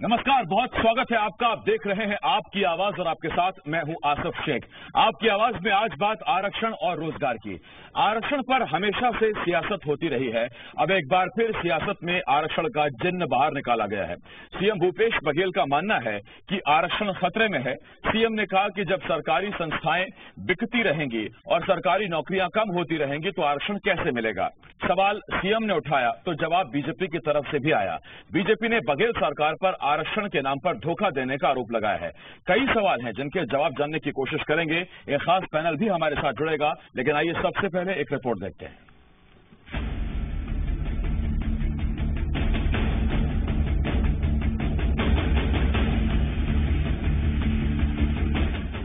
नमस्कार, बहुत स्वागत है आपका। आप देख रहे हैं आपकी आवाज और आपके साथ मैं हूं आसिफ शेख। आपकी आवाज में आज बात आरक्षण और रोजगार की। आरक्षण पर हमेशा से सियासत होती रही है। अब एक बार फिर सियासत में आरक्षण का जिन्न बाहर निकाला गया है। सीएम भूपेश बघेल का मानना है कि आरक्षण खतरे में है। सीएम ने कहा कि जब सरकारी संस्थाएं बिकती रहेंगी और सरकारी नौकरियां कम होती रहेंगी तो आरक्षण कैसे मिलेगा। सवाल सीएम ने उठाया तो जवाब बीजेपी की तरफ से भी आया। बीजेपी ने बघेल सरकार पर आरक्षण के नाम पर धोखा देने का आरोप लगाया है। कई सवाल हैं जिनके जवाब जानने की कोशिश करेंगे। एक खास पैनल भी हमारे साथ जुड़ेगा, लेकिन आइए सबसे पहले एक रिपोर्ट देखते हैं।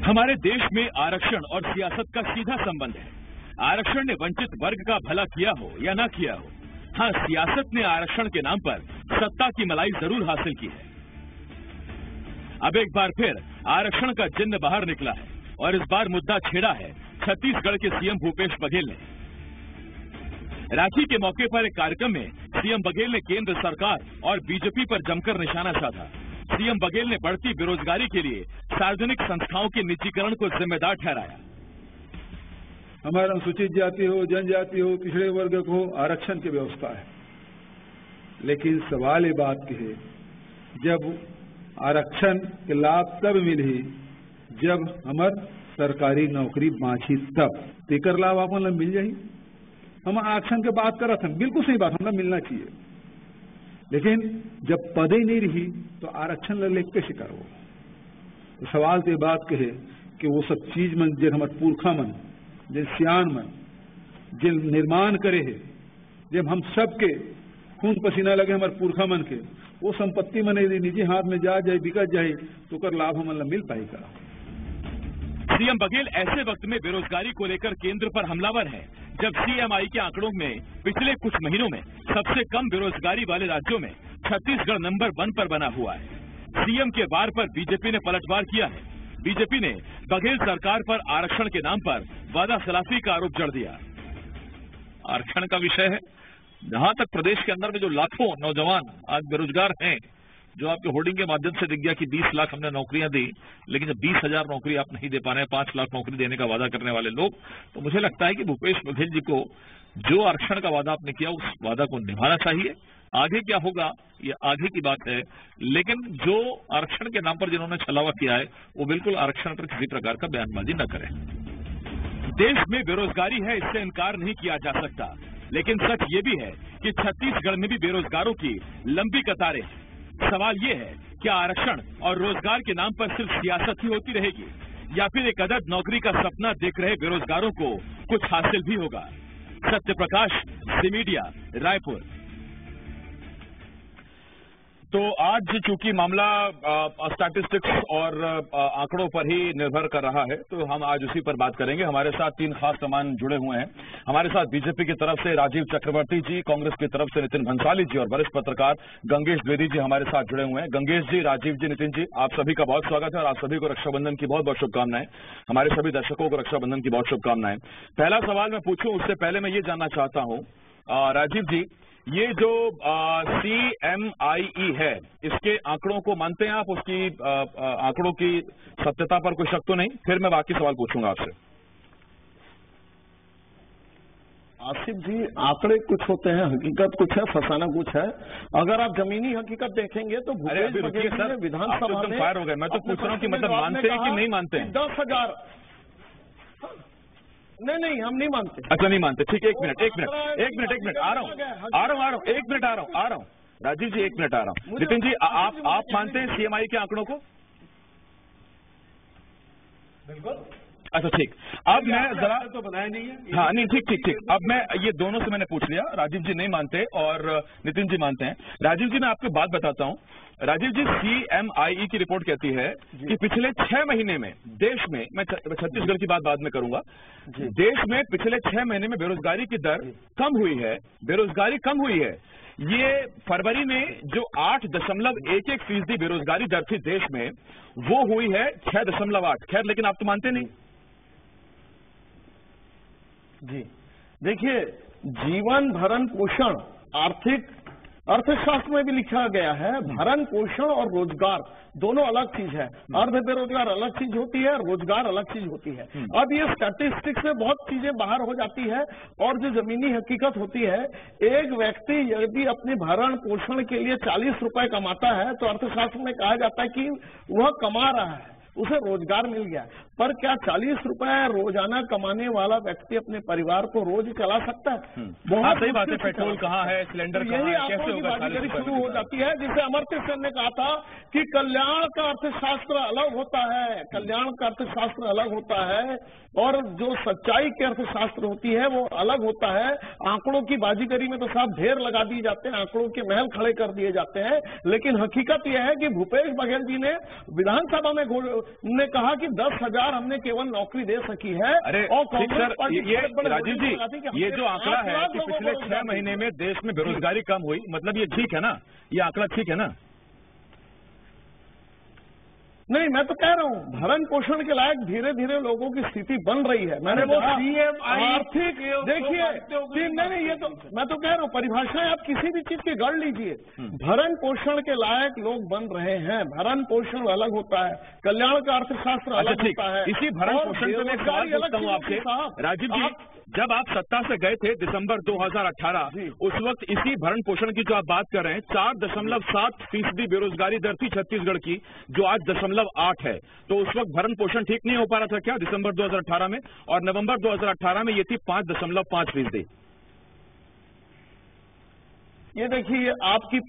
हमारे देश में आरक्षण और सियासत का सीधा संबंध है। आरक्षण ने वंचित वर्ग का भला किया हो या ना किया हो, हाँ, सियासत ने आरक्षण के नाम पर सत्ता की मलाई जरूर हासिल की है। अब एक बार फिर आरक्षण का जिन्न बाहर निकला है और इस बार मुद्दा छेड़ा है छत्तीसगढ़ के सीएम भूपेश बघेल ने। राखी के मौके पर एक कार्यक्रम में सीएम बघेल ने केंद्र सरकार और बीजेपी पर जमकर निशाना साधा। सीएम बघेल ने बढ़ती बेरोजगारी के लिए सार्वजनिक संस्थाओं के निजीकरण को जिम्मेदार ठहराया। हमारा अनुसूचित जाति हो, जनजाति हो, पिछड़े वर्ग को आरक्षण की व्यवस्था है, लेकिन सवाल ये बात की है, जब आरक्षण के लाभ तब मिली जब हमार सरकारी नौकरी बाँची तब तेकर लाभ अपन मिल जाये। हम आरक्षण के बात करत हैं, बिल्कुल सही बात, हमें मिलना चाहिए, लेकिन जब पदे नहीं रही तो आरक्षण ले कैसे करो। तो सवाल तो बात कहे कि वो सब चीज मन जिन हमारे पुरखा मन, जिन सियान मन, जिन निर्माण करे है, जब हम सबके खून पसीना लगे हमारे पुरखा मन के, वो संपत्ति मन यदि निजी हाथ में जा जाए, बिकट जाए तो कर लाभ हमें मिल पाएगा। सीएम बघेल ऐसे वक्त में बेरोजगारी को लेकर केंद्र पर हमलावर है जब सीएमआई के आंकड़ों में पिछले कुछ महीनों में सबसे कम बेरोजगारी वाले राज्यों में छत्तीसगढ़ नंबर 1 पर बना हुआ है। सीएम के वार पर बीजेपी ने पलटवार किया है। बीजेपी ने बघेल सरकार पर आरक्षण के नाम पर वादा खिलाफी का आरोप जड़ दिया। आरक्षण का विषय है, जहां तक प्रदेश के अंदर में जो लाखों नौजवान आज बेरोजगार हैं, जो आपके होर्डिंग के माध्यम से दिख गया कि 20 लाख हमने नौकरियां दी, लेकिन जब 20,000 नौकरी आप नहीं दे पा रहे हैं, 5 लाख नौकरी देने का वादा करने वाले लोग, तो मुझे लगता है कि भूपेश बघेल जी को जो आरक्षण का वादा आपने किया उस वादा को निभाना चाहिए। आगे क्या होगा ये आगे की बात है, लेकिन जो आरक्षण के नाम पर जिन्होंने छलावा किया है वो बिल्कुल आरक्षण पर किसी प्रकार का बयानबाजी न करें। देश में बेरोजगारी है, इससे इनकार नहीं किया जा सकता, लेकिन सच ये भी है कि छत्तीसगढ़ में भी बेरोजगारों की लंबी कतारें हैं। सवाल ये है कि आरक्षण और रोजगार के नाम पर सिर्फ सियासत ही होती रहेगी या फिर एक अदद नौकरी का सपना देख रहे बेरोजगारों को कुछ हासिल भी होगा। सत्यप्रकाश, ज़ी मीडिया, रायपुर। तो आज चूंकि मामला स्टैटिस्टिक्स और आंकड़ों पर ही निर्भर कर रहा है, तो हम आज उसी पर बात करेंगे। हमारे साथ 3 खास मेहमान जुड़े हुए हैं। हमारे साथ बीजेपी की तरफ से राजीव चक्रवर्ती जी, कांग्रेस की तरफ से नितिन भंसाली जी और वरिष्ठ पत्रकार गंगेश द्विवेदी जी हमारे साथ जुड़े हुए हैं। गंगेश जी, राजीव जी, नितिन जी, आप सभी का बहुत स्वागत है और आप सभी को रक्षाबंधन की बहुत बहुत शुभकामनाएं। हमारे सभी दर्शकों को रक्षाबंधन की बहुत शुभकामनाएं। पहला सवाल मैं पूछूं उससे पहले मैं ये जानना चाहता हूं, राजीव जी, ये जो CMIE है, इसके आंकड़ों को मानते हैं आप? उसकी आंकड़ों की सत्यता पर कोई शक तो नहीं? फिर मैं बाकी सवाल पूछूंगा आपसे। आसिफ जी, आंकड़े कुछ होते हैं, हकीकत कुछ है, फसाना कुछ है। अगर आप जमीनी हकीकत देखेंगे तो अभी रुकिए सर, विधानसभा में फायर हो गए। मैं तो पूछ रहा हूँ कि मतलब मानते हैं कि नहीं मानते हैं? 10,000 नहीं, हम नहीं मानते। अच्छा, नहीं मानते, ठीक है। एक मिनट आ रहा हूँ, एक मिनट आ रहा हूँ। राजीव जी, 1 मिनट आ रहा हूँ। नितिन जी, आप मानते हैं CMI के आंकड़ों को? बिल्कुल। अच्छा, ठीक। अब मैं जरा तो बनाया नहीं है। हाँ, नहीं, ठीक। अब मैं ये दोनों से मैंने पूछ लिया। राजीव जी नहीं मानते और नितिन जी मानते हैं। राजीव जी, मैं आपको बात बताता हूँ। राजीव जी, CMIE की रिपोर्ट कहती है कि पिछले 6 महीने में देश में, मैं छत्तीसगढ़ की बात बाद में करूंगा, देश में पिछले 6 महीने में बेरोजगारी की दर कम हुई है। बेरोजगारी कम हुई है। ये फरवरी में जो 8.11% बेरोजगारी दर थी देश में, वो हुई है 6.8। खैर, लेकिन आप तो मानते नहीं। जी देखिए, जीवन भरण पोषण, आर्थिक अर्थशास्त्र में भी लिखा गया है भरण पोषण और रोजगार दोनों अलग चीज है। अर्ध बेरोजगार अलग चीज होती है, रोजगार अलग चीज होती है। अब ये स्टैटिस्टिक्स में बहुत चीजें बाहर हो जाती है और जो जमीनी हकीकत होती है, एक व्यक्ति यदि अपने भरण पोषण के लिए 40 रुपए कमाता है तो अर्थशास्त्र में कहा जाता है कि वह कमा रहा है, उसे रोजगार मिल गया। पर क्या 40 रुपए रोजाना कमाने वाला व्यक्ति अपने परिवार को रोज चला सकता है? बहुत सही बात है। पेट्रोल कहाँ है, सिलेंडर कहाँ है, कैसे होगा? शुरू हो जाती है। जिसे अमर्त्य सेन ने कहा था कि कल्याण का अर्थशास्त्र अलग होता है, कल्याण का अर्थशास्त्र अलग होता है और जो सच्चाई के अर्थशास्त्र होती है वो अलग होता है। आंकड़ों की बाजीगरी में तो साहब ढेर लगा दिए जाते हैं, आंकड़ों के महल खड़े कर दिए जाते हैं, लेकिन हकीकत यह है कि भूपेश बघेल जी ने विधानसभा में कहा कि 10,000 हमने केवल नौकरी दे सकी है। अरे और सर, ये राजीव जी, ये जो आंकड़ा है कि पिछले 6 महीने में देश में बेरोजगारी कम हुई, मतलब ये ठीक है ना? ये आंकड़ा ठीक है ना? नहीं, मैं तो कह रहा हूँ भरण पोषण के लायक धीरे धीरे लोगों की स्थिति बन रही है। मैंने वो आर्थिक देखिए, नहीं, ये तो मैं तो कह रहा हूँ परिभाषाएं आप किसी भी चीज की गढ़ लीजिए, भरण पोषण के लायक लोग बन रहे हैं। भरण पोषण अलग होता है, कल्याण का अर्थशास्त्र अलग होता है। इसी भरण पोषण पे मैं एक सवाल पूछता हूँ आपसे, राजीव जी, जब आप सत्ता से गए थे दिसंबर 2018, उस वक्त इसी भरण पोषण की जो आप बात कर रहे हैं 4.7% बेरोजगारी दर थी छत्तीसगढ़ की, जो आज 0.8 है। तो उस वक्त भरण पोषण ठीक नहीं हो पा रहा था क्या दिसंबर 2018 में? और नवंबर 2018 में ये थी 5.5%। ये देखिए आपकी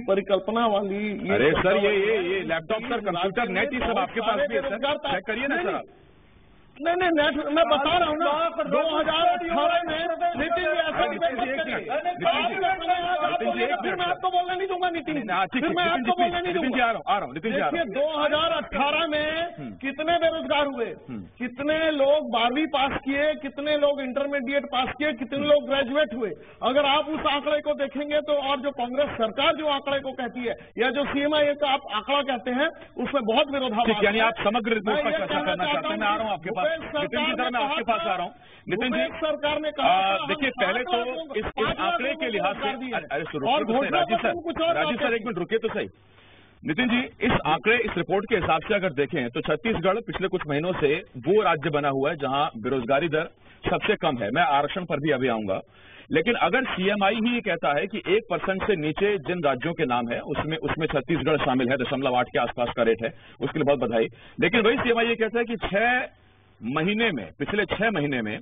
परिकल्पना वाली अरे सर, ये लैपटॉप सर, कंप्यूटर, नेट, ये सब आपके पास भी है सर, चेक करिए ना सर। नहीं, नेट मैं बता रहा हूँ ना, 2018 में नितिन जी ऐसा डिबेट मत करिए। मैं आपको बोलने नहीं दूंगा नितिन, फिर मैं आपको बोलने नहीं दूंगा। आ रहा हूँ नितिन जी। देखिए 2018 में कितने बेरोजगार हुए, कितने लोग 12वीं पास किए, कितने लोग इंटरमीडिएट पास किए, कितने लोग ग्रेजुएट हुए। अगर आप उस आंकड़े को देखेंगे तो, और जो कांग्रेस सरकार जो आंकड़े को कहती है या जो सीएमआई का आप आंकड़ा कहते हैं उसमें बहुत विरोधाभास है। यानी आप समग्र रिपोर्ट पर चर्चा करना चाहते हैं? मैं आ रहा हूँ आपके पास नितिन जी, मैं आपके पास आ रहा हूँ। नितिन जी, सरकार ने कहा, देखिए पहले तो इस आंकड़े के लिहाज से, अरे राजीव सर एक मिनट रुकिए तो सही। नितिन जी, इस आंकड़े, इस रिपोर्ट के हिसाब से अगर देखें तो छत्तीसगढ़ पिछले कुछ महीनों से वो राज्य बना हुआ है जहां बेरोजगारी दर सबसे कम है। मैं आरक्षण पर भी अभी आऊंगा, लेकिन अगर सीएमआई ही ये कहता है कि 1% से नीचे जिन राज्यों के नाम है उसमें छत्तीसगढ़ शामिल है, 0.8 के आसपास का रेट है, उसके लिए बहुत बधाई। लेकिन वही सीएमआई ये कहता है कि पिछले 6 महीने में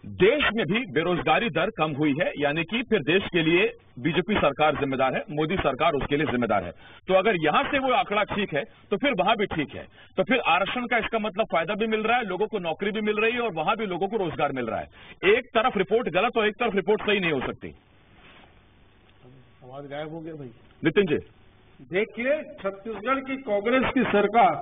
देश में भी बेरोजगारी दर कम हुई है, यानी कि फिर देश के लिए बीजेपी सरकार जिम्मेदार है, मोदी सरकार उसके लिए जिम्मेदार है। तो अगर यहां से वो आंकड़ा ठीक है तो फिर वहां भी ठीक है, तो फिर आरक्षण का इसका मतलब फायदा भी मिल रहा है, लोगों को नौकरी भी मिल रही है और वहां भी लोगों को रोजगार मिल रहा है। एक तरफ रिपोर्ट गलत और एक तरफ रिपोर्ट सही नहीं हो सकती। आवाज गायब हो गया भाई। नितिन जी देखिए, छत्तीसगढ़ की कांग्रेस की सरकार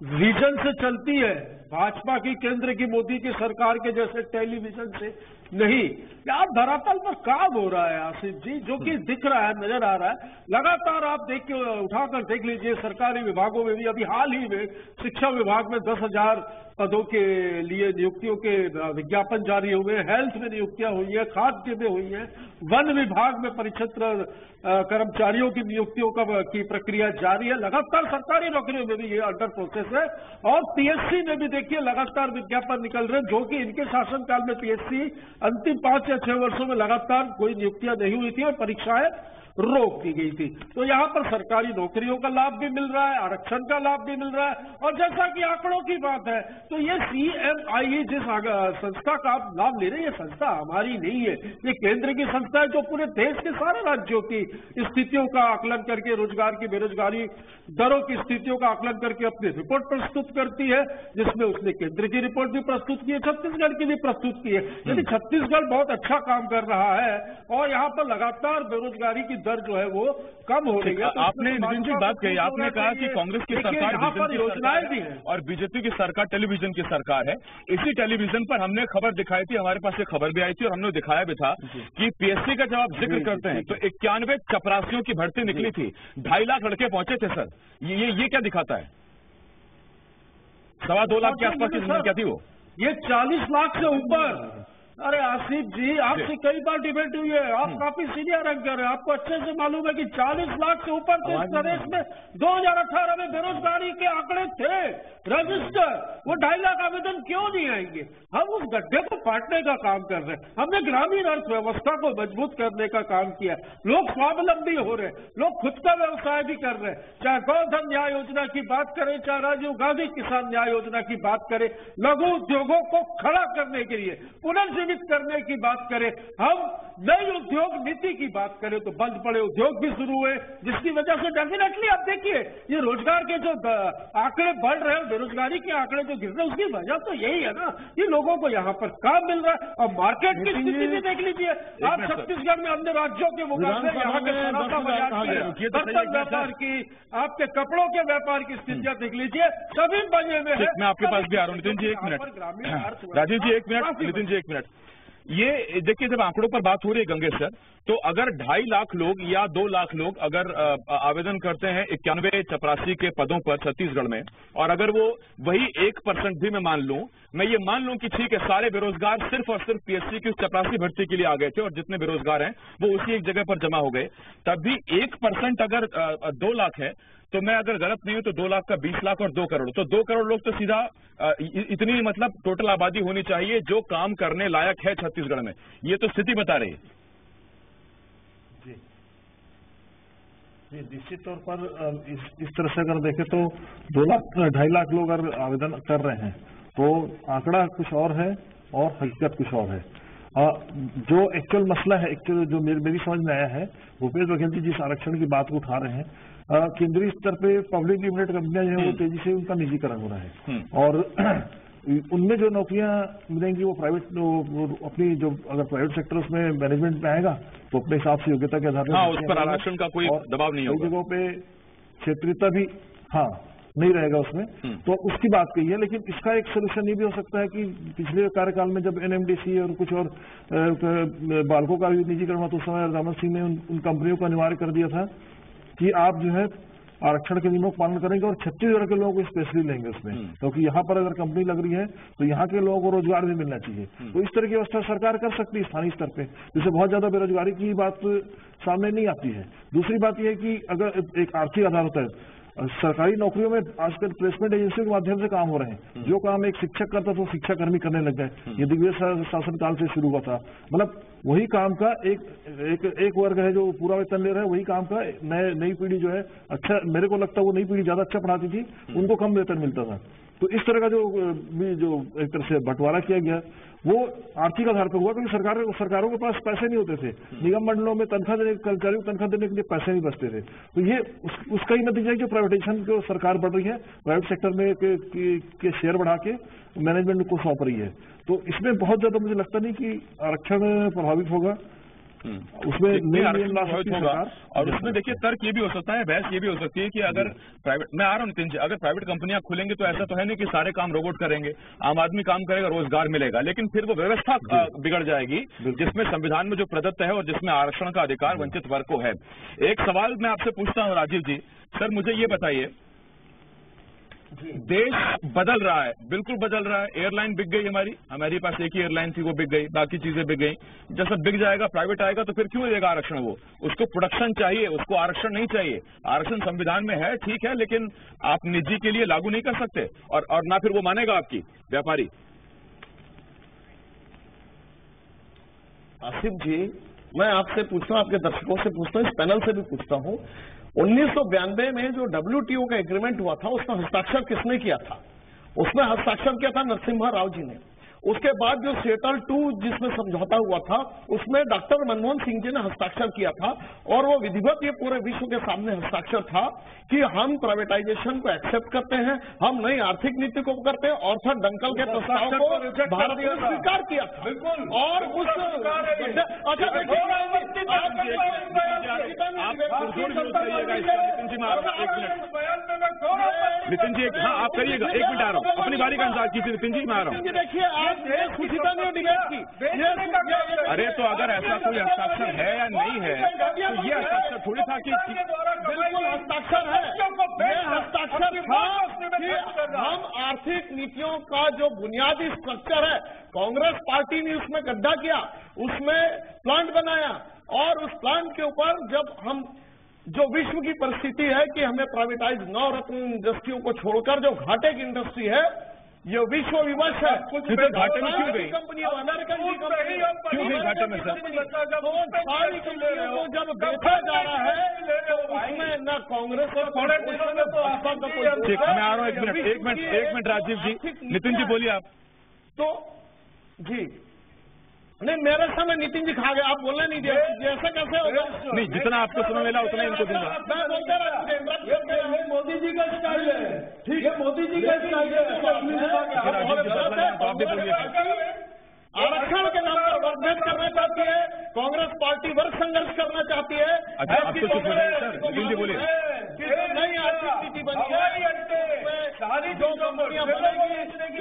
विजन से चलती है, भाजपा की केंद्र की मोदी की सरकार के जैसे टेलीविजन से नहीं। यार धरातल पर काम हो रहा है आसिफ जी, जो कि दिख रहा है, नजर आ रहा है। लगातार आप उठाकर देख लीजिए, सरकारी विभागों में भी अभी हाल ही में शिक्षा विभाग में 10,000 पदों के लिए नियुक्तियों के विज्ञापन जारी हुए, हेल्थ में नियुक्तियां हुई है, खाद्य में हुई है, वन विभाग में परिक्षेत्र कर्मचारियों की नियुक्तियों की प्रक्रिया जारी है। लगातार सरकारी नौकरियों में भी ये अंडर प्रोसेस है और पीएससी में भी देखिए लगातार विज्ञापन निकल रहे हैं, जो कि इनके शासनकाल में पीएससी अंतिम 5 या 6 वर्षों में लगातार कोई नियुक्तियां नहीं हुई थी और परीक्षाएं रोक दी गई थी। तो यहां पर सरकारी नौकरियों का लाभ भी मिल रहा है, आरक्षण का लाभ भी मिल रहा है। और जैसा कि आंकड़ों की बात है, तो ये सीएमआई जिस संस्था का आप लाभ ले रहे हैं, ये संस्था हमारी नहीं है, ये केंद्र की संस्था है जो पूरे देश के सारे राज्यों की स्थितियों का आकलन करके, रोजगार की, बेरोजगारी दरों की स्थितियों का आकलन करके अपनी रिपोर्ट प्रस्तुत करती है, जिसमें उसने केंद्र की रिपोर्ट भी प्रस्तुत की है, छत्तीसगढ़ की भी प्रस्तुत की है। यदि छत्तीसगढ़ बहुत अच्छा काम कर रहा है और यहाँ पर लगातार बेरोजगारी की दर जो है वो कम हो रही है, तो आपने नितिन जी बात कही, आपने कहा कि कांग्रेस की सरकार योजनाएं भी है और बीजेपी की सरकार टेलीविजन की सरकार है। इसी टेलीविजन पर हमने खबर दिखाई थी, हमारे पास एक खबर भी आई थी और हमने दिखाया भी था कि पीएससी का जब आप जिक्र करते हैं तो 91 चपरासियों की भर्ती निकली थी, 2.5 लाख लड़के पहुंचे थे सर। ये क्या दिखाता है? 2.25 लाख के आसपास की संख्या थी वो। ये 40 लाख से ऊपर अरे आसिफ जी, आपसे कई बार डिबेट हुई है, आप काफी सीनियर एंकर हैं, आपको अच्छे से मालूम है कि 40 लाख से ऊपर के इस प्रदेश में 2018 में बेरोजगारी के आंकड़े थे रजिस्टर। वो 2.5 लाख आवेदन क्यों नहीं आएंगे? हम उस गड्ढे को पाटने का काम कर रहे हैं। हमने ग्रामीण अर्थव्यवस्था को मजबूत करने का काम किया। लोग स्वावलंबी हो रहे, लोग खुद का व्यवसाय भी कर रहे हैं। चाहे गोधन न्याय योजना की बात करें, चाहे राजीव गांधी किसान न्याय योजना की बात करें, लघु उद्योगों को खड़ा करने के लिए पुनर्जीवित करने की बात करें, हम नई उद्योग नीति की बात करें तो बंद पड़े उद्योग भी शुरू हुए, जिसकी वजह से डेफिनेटली आप देखिए ये रोजगार के जो आंकड़े बढ़ रहे हैं, बेरोजगारी के आंकड़े जो गिर रहे हैं, उसकी वजह तो यही है ना, ये लोगों को यहाँ पर काम मिल रहा है। और मार्केट की स्थिति भी देख लीजिए आप, छत्तीसगढ़ में अन्य राज्यों के मुकाबले यहाँ के सराफा बाजार की, बर्तन व्यापार की, आपके कपड़ों के व्यापार की स्थितियां देख लीजिए, सभी बने हुए हैं। मैं आपके पास भी आ रहा हूँ नितिन जी, 1 मिनट, राजीव जी 1 मिनट, नितिन जी 1 मिनट। ये देखिए, जब आंकड़ों पर बात हो रही है गंगेश सर, तो अगर 2.5 लाख लोग या 2 लाख लोग अगर आवेदन करते हैं 91 चपरासी के पदों पर छत्तीसगढ़ में, और अगर वो वही 1% भी मैं मान लूं कि ठीक है, सारे बेरोजगार सिर्फ और सिर्फ पीएससी की चपरासी भर्ती के लिए आ गए थे और जितने बेरोजगार हैं वो उसी एक जगह पर जमा हो गए, तब भी 1% अगर 2 लाख है, तो मैं अगर गलत नहीं हूं तो 2 लाख का 20 लाख और 2 करोड़, तो 2 करोड़ लोग तो सीधा इतनी मतलब टोटल आबादी होनी चाहिए जो काम करने लायक है छत्तीसगढ़ में। ये तो स्थिति बता रही है। जी, निश्चित तौर पर इस तरह से अगर देखें तो 2.5 लाख लोग अगर आवेदन कर रहे हैं तो आंकड़ा कुछ और है और हकीकत कुछ और है। जो एक्चुअल मसला है, एक्चुअल जो मेरी समझ में आया है, भूपेश बघेल जी जिस आरक्षण की बात को उठा रहे हैं, केंद्रीय स्तर पे पब्लिक लिमिटेड कंपनियां जो है वो तेजी से उनका निजीकरण हो रहा है और उनमें जो नौकरियां मिलेंगी वो प्राइवेट अपनी जो अगर प्राइवेट सेक्टर उसमें मैनेजमेंट में आएगा तो अपने हिसाब से योग्यता के आधार पर उस पर आरक्षण का कोई दबाव नहीं होगा। जगहों पे क्षेत्रीयता भी नहीं रहेगा उसमें, तो उसकी बात कही है। लेकिन इसका एक सोल्यूशन ये भी हो सकता है कि पिछले कार्यकाल में जब एनएमडीसी और कुछ और बालकों का भी निजीकरण हुआ तो उस समय रामन सिंह ने उन कंपनियों का अनिवार्य कर दिया था कि आप जो है आरक्षण के नियमों का पालन करेंगे और छत्तीसगढ़ के लोगों को स्पेशली लेंगे उसमें, क्योंकि यहाँ पर अगर कंपनी लग रही है तो यहाँ के लोगों को रोजगार भी मिलना चाहिए। तो इस तरह की व्यवस्था सरकार कर सकती है स्थानीय स्तर पे, जिससे बहुत ज्यादा बेरोजगारी की बात सामने नहीं आती है। दूसरी बात यह है कि अगर एक आर्थिक आधार होता है, सरकारी नौकरियों में आजकल प्लेसमेंट एजेंसियों के माध्यम से काम हो रहे हैं। जो काम एक शिक्षक करता था वो शिक्षाकर्मी करने लग गए, ये दिग्विजय शासनकाल से शुरू हुआ था। मतलब वही काम का एक वर्ग है जो पूरा वेतन ले रहा है, वही काम का नई पीढ़ी जो है अच्छा, मेरे को लगता है वो नई पीढ़ी ज्यादा अच्छा पढ़ाती थी, उनको कम वेतन मिलता था। तो इस तरह का जो एक तरह से बंटवारा किया गया वो आर्थिक आधार पर हुआ, क्योंकि सरकारों के पास पैसे नहीं होते थे, निगम मंडलों में कर्मचारियों को तनख्वाह देने के लिए पैसे नहीं बचते थे। तो ये उसका ही नतीजा है कि प्राइवेटाइजेशन को सरकार बढ़ रही है, प्राइवेट सेक्टर में के शेयर बढ़ा के मैनेजमेंट को सौंप रही है। तो इसमें बहुत ज्यादा मुझे लगता नहीं कि आरक्षण प्रभावित होगा, उसमें होगा। और उसमें देखिए तर्क ये भी हो सकता है, बहस ये भी हो सकती है कि अगर प्राइवेट, मैं आ रहा हूँ नितिन जी, अगर प्राइवेट कंपनियां खुलेंगी तो ऐसा तो है नहीं कि सारे काम रोबोट करेंगे, आम आदमी काम करेगा, रोजगार मिलेगा, लेकिन फिर वो व्यवस्था बिगड़ जाएगी जिसमें संविधान में जो प्रदत्त है और जिसमें आरक्षण का अधिकार वंचित वर्ग को है। एक सवाल मैं आपसे पूछता हूँ राजीव जी, सर मुझे ये बताइए, देश बदल रहा है, बिल्कुल बदल रहा है, एयरलाइन बिक गई हमारे पास एक ही एयरलाइन थी, वो बिक गई, बाकी चीजें बिक गई। जब सब बिक जाएगा, प्राइवेट आएगा तो फिर क्यों देगा आरक्षण? वो उसको प्रोडक्शन चाहिए, उसको आरक्षण नहीं चाहिए। आरक्षण संविधान में है, ठीक है, लेकिन आप निजी के लिए लागू नहीं कर सकते और ना फिर वो मानेगा आपकी व्यापारी। आसिफ जी, मैं आपसे पूछता हूँ, आपके दर्शकों से पूछता हूँ, इस पैनल से भी पूछता हूँ, 1992 में जो WTO का एग्रीमेंट हुआ था उसमें हस्ताक्षर किसने किया था? उसमें हस्ताक्षर किया था नरसिम्हा राव जी ने। उसके बाद जो सेटल 2 जिसमें समझौता हुआ था उसमें डॉक्टर मनमोहन सिंह जी ने हस्ताक्षर किया था और वो विधिवत ये पूरे विश्व के सामने हस्ताक्षर था कि हम प्राइवेटाइजेशन को एक्सेप्ट करते हैं, हम नई आर्थिक नीति को करते हैं, ऑर्थर डंकल के प्रस्ताव को भारत ने स्वीकार किया था। बिल्कुल। और उस नितिन जी, हाँ आप करिएगा, 1 मिनट आ रहा हूँ, अपनी बारी का इंतजार कीजिए नितिन जी, मैं आ रहा हूँ। देखिए अरे तो अगर ऐसा कोई हस्ताक्षर है या नहीं है तो ये हस्ताक्षर थोड़ी था कि बिल्कुल हस्ताक्षर है, ये हस्ताक्षर था कि हम आर्थिक नीतियों का जो बुनियादी स्ट्रक्चर है, कांग्रेस पार्टी ने उसमें गड्ढा किया, उसमें प्लांट बनाया, और उस प्लांट के ऊपर जब हम जो विश्व की परिस्थिति है कि हमें प्राइवेटाइज नवरत्न इंडस्ट्रियों को छोड़कर जो घाटे की इंडस्ट्री है, ये विश्व विवश है। घाटे में क्यों गई? कंपनियां, अमेरिकन की कंपनी क्यों गई घाटे में सर? तो सारी कंपनियों को जब बेचा जा रहा है तो उसमें न कांग्रेस और भाजपा का कोई। ठीक, मैं आ रहा हूँ, एक मिनट राजीव जी। नितिन जी बोलिए आप। तो जी नहीं, मेरे समय नितिन जी खा गए, आप बोलने नहीं दिया, जैसे कैसे होगा? नहीं, जितना आपको सुना मिला उतना इनको दूंगा। मैं बोलते रहा, मोदी जी का स्टाइल है, ठीक है, मोदी जी का स्टाइल है। आरक्षण के नाम पर वर्गभेद करना चाहती है कांग्रेस पार्टी, वर्ग संघर्ष करना चाहती है। अच्छा, आप तो चुप हो जाइए सर, नितिन जी बोलिए। नई आर्थिक नीति बनी है, जो कंपनियां बनेगी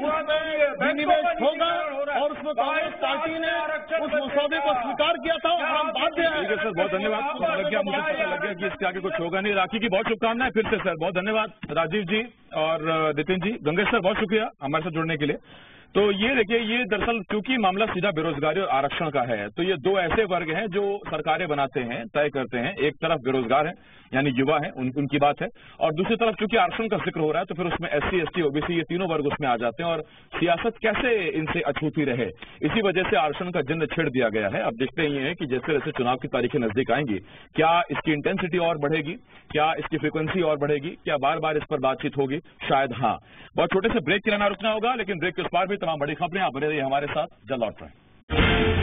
उसमें विनिवेश होगा, और उसमें कांग्रेस पार्टी ने उस मसौदे को स्वीकार किया था, और हम बाध्य हैं। ठीक है सर, बहुत धन्यवाद। लग गया, मुझे पता लग गया कि इसके आगे कुछ होगा नहीं। राखी की बहुत शुभकामनाएं फिर से सर, बहुत धन्यवाद राजीव जी और नितिन जी। गंगेश सर बहुत शुक्रिया हमारे साथ जुड़ने के लिए। तो ये देखिए, ये दरअसल क्योंकि मामला सीधा बेरोजगारी और आरक्षण का है, तो ये दो ऐसे वर्ग हैं जो सरकारें बनाते हैं, तय करते हैं। एक तरफ बेरोजगार हैं यानी युवा हैं, उनकी बात है, और दूसरी तरफ क्योंकि आरक्षण का जिक्र हो रहा है तो फिर उसमें SC, ST, OBC ये तीनों वर्ग उसमें आ जाते हैं, और सियासत कैसे इनसे अछूती रहे, इसी वजह से आरक्षण का जिन्न छेड़ दिया गया है। अब देखते ही हैं कि जैसे जैसे चुनाव की तारीखें नजदीक आएंगी, क्या इसकी इंटेंसिटी और बढ़ेगी, क्या इसकी फ्रीक्वेंसी और बढ़ेगी, क्या बार बार इस पर बातचीत होगी? शायद हाँ। बहुत छोटे से ब्रेक के लिए रुकना होगा, लेकिन ब्रेक के उस पार भी तमाम बड़ी खबरें आप बने रहिए हमारे साथ। जल्द लौट रहे हैं।